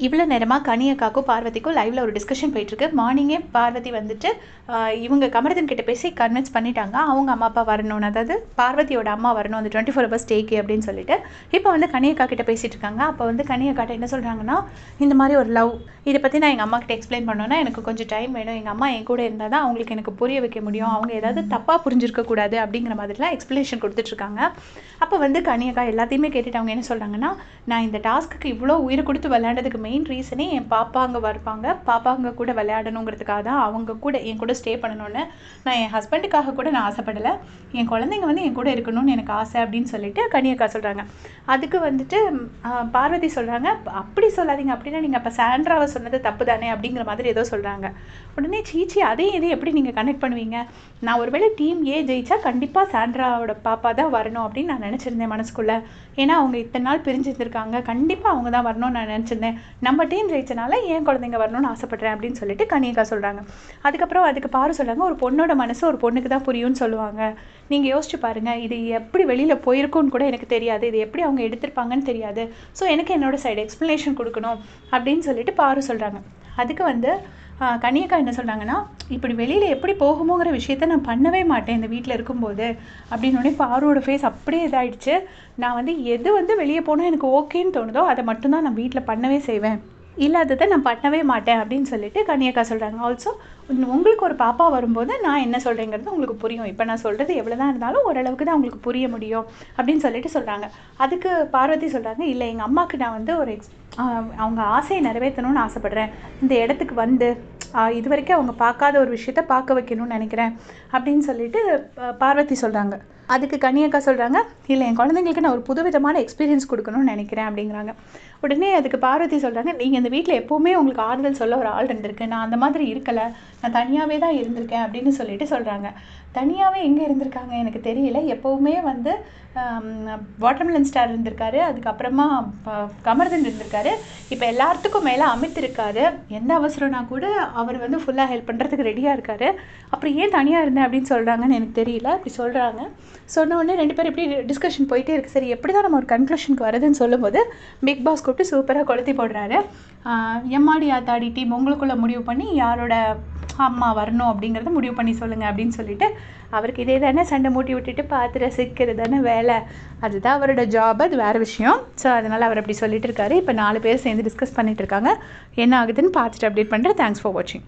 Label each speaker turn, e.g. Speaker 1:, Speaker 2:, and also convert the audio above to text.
Speaker 1: இவ்வளோ நேரமாக கனி அக்காக்கும் பார்வதிக்கும் லைவில் ஒரு டிஸ்கஷன் போயிட்டுருக்கு. மார்னிங்கே பார்வதி வந்துட்டு இவங்க கமர்தன் கிட்ட பேசி கன்வின்ஸ் பண்ணிட்டாங்க அவங்க அம்மா அப்பா வரணும்னு, அதாவது பார்வதியோட அம்மா வரணும் அந்த 24 hours ஸ்டேக்கு அப்படின்னு சொல்லிட்டு. இப்போ வந்து கனி அக்கா கிட்ட பேசிகிட்டு இருக்காங்க. அப்போ வந்து கனி அக்காட்ட என்ன சொல்கிறாங்கன்னா, இந்த மாதிரி ஒரு லவ் இதை பற்றி நான் எங்கள் அம்மா கிட்ட எக்ஸ்பிளைன் பண்ணோன்னா எனக்கு கொஞ்சம் டைம் வேணும், எங்கள் அம்மா என் கூட இருந்தால் தான் அவங்களுக்கு எனக்கு புரிய வைக்க முடியும், அவங்க ஏதாவது தப்பாக புரிஞ்சிருக்கக்கூடாது அப்படிங்கிற மாதிரிலாம் எக்ஸ்ப்ளனேஷன் கொடுத்துட்ருக்காங்க. அப்போ வந்து கனி அக்கா எல்லாத்தையுமே கேட்டுட்டு அவங்க என்ன சொல்கிறாங்கன்னா, நான் இந்த டாஸ்க்கு இவ்வளோ உயிரை கொடுத்து விளையாண்டதுக்கு மெயின் ரீசனே என் பாப்பா அங்கே வருவாங்க, பாப்பா அங்கே கூட விளையாடணுங்கிறதுக்காக தான், அவங்க கூட என் கூட ஸ்டே பண்ணணும்னு. நான் என் ஹஸ்பண்டுக்காக கூட நான் ஆசைப்படலை, என் குழந்தைங்க வந்து என் கூட இருக்கணும்னு எனக்கு ஆசை அப்படின்னு சொல்லிட்டு கனியக்கா சொல்கிறாங்க. அதுக்கு வந்துட்டு பார்வதி சொல்கிறாங்க, அப்படி சொல்லாதீங்க, அப்படின்னா நீங்கள் அப்போ சாண்ட்ராவை சொன்னது தப்பு தானே அப்படிங்கிற மாதிரி ஏதோ சொல்கிறாங்க. உடனே சீச்சி அதையும் இதையும் எப்படி நீங்கள் கனெக்ட் பண்ணுவீங்க, நான் ஒருவேளை டீம் ஏ ஜெயிச்சா கண்டிப்பாக சாண்ட்ராவோட பாப்பா தான் வரணும் அப்படின்னு நான் நினச்சிருந்தேன் மனசுக்குள்ளே. ஏன்னா அவங்க இத்தனை நாள் பிரிஞ்சிருந்துருக்காங்க, கண்டிப்பாக அவங்க தான் வரணும்னு நான் நினச்சிருந்தேன், நம்ம டீம் ஜெயிச்சனால ஏன் குழந்தைங்க வரணும்னு ஆசைப்பட்றேன் அப்படின்னு சொல்லிட்டு கனியக்கா சொல்கிறாங்க. அதுக்கப்புறம் அதுக்கு பாரு சொல்கிறாங்க, ஒரு பொண்ணோட மனசு ஒரு பொண்ணுக்கு தான் புரியும்னு சொல்லுவாங்க, நீங்கள் யோசிச்சு பாருங்கள், இது எப்படி வெளியில் போயிருக்கும்னு கூட எனக்கு தெரியாது, இது எப்படி அவங்க எடுத்திருப்பாங்கன்னு தெரியாது, ஸோ எனக்கு என்னோட சைடு எக்ஸ்ப்ளனேஷன் கொடுக்கணும் அப்படின்னு சொல்லிட்டு பாரு சொல்கிறாங்க. அதுக்கு வந்து கனியக்கா என்ன சொல்கிறாங்கன்னா, இப்படி வெளியில் எப்படி போகுமோங்கிற விஷயத்த நான் பண்ணவே மாட்டேன் இந்த வீட்டில் இருக்கும்போது அப்படின்னோடனே பாருவோட ஃபேஸ் அப்படியே இதாகிடுச்சு. நான் வந்து எது வந்து வெளியே போனால் எனக்கு ஓகேன்னு தோணுதோ அதை மட்டும்தான் நான் வீட்டில் பண்ணவே செய்வேன், இல்லாததை நான் பண்ணவே மாட்டேன் அப்படின்னு சொல்லிட்டு கனியக்கா சொல்கிறாங்க. ஆல்சோ உங்களுக்கு ஒரு பாப்பா வரும்போது நான் என்ன சொல்கிறேங்கிறது உங்களுக்கு புரியும், இப்போ நான் சொல்கிறது எவ்வளோ தான் இருந்தாலும் ஓரளவுக்கு தான் உங்களுக்கு புரிய முடியும் அப்படின்னு சொல்லிட்டு சொல்கிறாங்க. அதுக்கு பார்வதி சொல்கிறாங்க, இல்லை எங்கள் அம்மாவுக்கு நான் வந்து ஒரு அவங்க ஆசையை நிறைவேற்றணும்னு ஆசைப்பட்றேன், இந்த இடத்துக்கு வந்து இது வரைக்கும் அவங்க பார்க்காத ஒரு விஷயத்த பார்க்க வைக்கணும்னு நினைக்கிறேன் அப்படின்னு சொல்லிட்டு பார்வதி சொல்கிறாங்க. அதுக்கு கனியக்கா சொல்கிறாங்க, இல்லை என் குழந்தைங்களுக்கு நான் ஒரு புதுவிதமான எக்ஸ்பீரியன்ஸ் கொடுக்கணும்னு நினைக்கிறேன் அப்படிங்கிறாங்க. உடனே அதுக்கு பார்வதி சொல்கிறாங்க, நீங்கள் இந்த வீட்டில் எப்போவுமே உங்களுக்கு ஆறுதல் சொல்ல ஒரு ஆள் இருந்திருக்கு, நான் அந்த மாதிரி இருக்கலை, நான் தனியாகவே தான் இருந்திருக்கேன் அப்படின்னு சொல்லிட்டு சொல்கிறாங்க. தனியாகவே எங்கே இருந்திருக்காங்க எனக்கு தெரியல, எப்போவுமே வந்து வாட்டர்மெலன் ஸ்டார் இருந்திருக்காரு, அதுக்கப்புறமா கமர்தன் இருந்திருக்காரு, இப்போ எல்லாத்துக்கும் மேலே அமித் இருக்காரு, எந்த அவசரம்னா கூட அவர் வந்து ஃபுல்லாக ஹெல்ப் பண்ணுறதுக்கு ரெடியாக இருக்காரு, அப்புறம் ஏன் தனியாக இருந்தேன் அப்படின்னு சொல்கிறாங்கன்னு எனக்கு தெரியல அப்படி சொல்கிறாங்க. சொன்ன உடனே ரெண்டு பேரும் எப்படி டிஸ்கஷன் போயிட்டே இருக்குது. சரி எப்படி தான் நம்ம ஒரு கன்க்ளூஷனுக்கு வருதுன்னு சொல்லும்போது பிக் பாஸ் கூப்பிட்டு சூப்பராக கொளுத்தி போடுறாரு. எம்மாடி ஆத்தாடி டீம் உங்களுக்குள்ளே முடிவு பண்ணி யாரோட அம்மா வரணும் அப்படிங்கிறத முடிவு பண்ணி சொல்லுங்கள் அப்படின்னு சொல்லிட்டு, அவருக்கு இதே தானே சண்டை மூட்டி விட்டுட்டு பார்த்து ரசிக்கிறது தானே வேலை, அதுதான் அவரோட ஜாப், அது வேறு விஷயம். ஸோ அதனால் அவர் அப்படி சொல்லிட்டு இருக்காரு. இப்போ 4 பேர் சேர்ந்து டிஸ்கஸ் பண்ணிட்டு இருக்காங்க, என்ன ஆகுதுன்னு பார்த்துட்டு அப்டேட் பண்ணுறேன். தேங்க்ஸ் ஃபார் வாட்சிங்.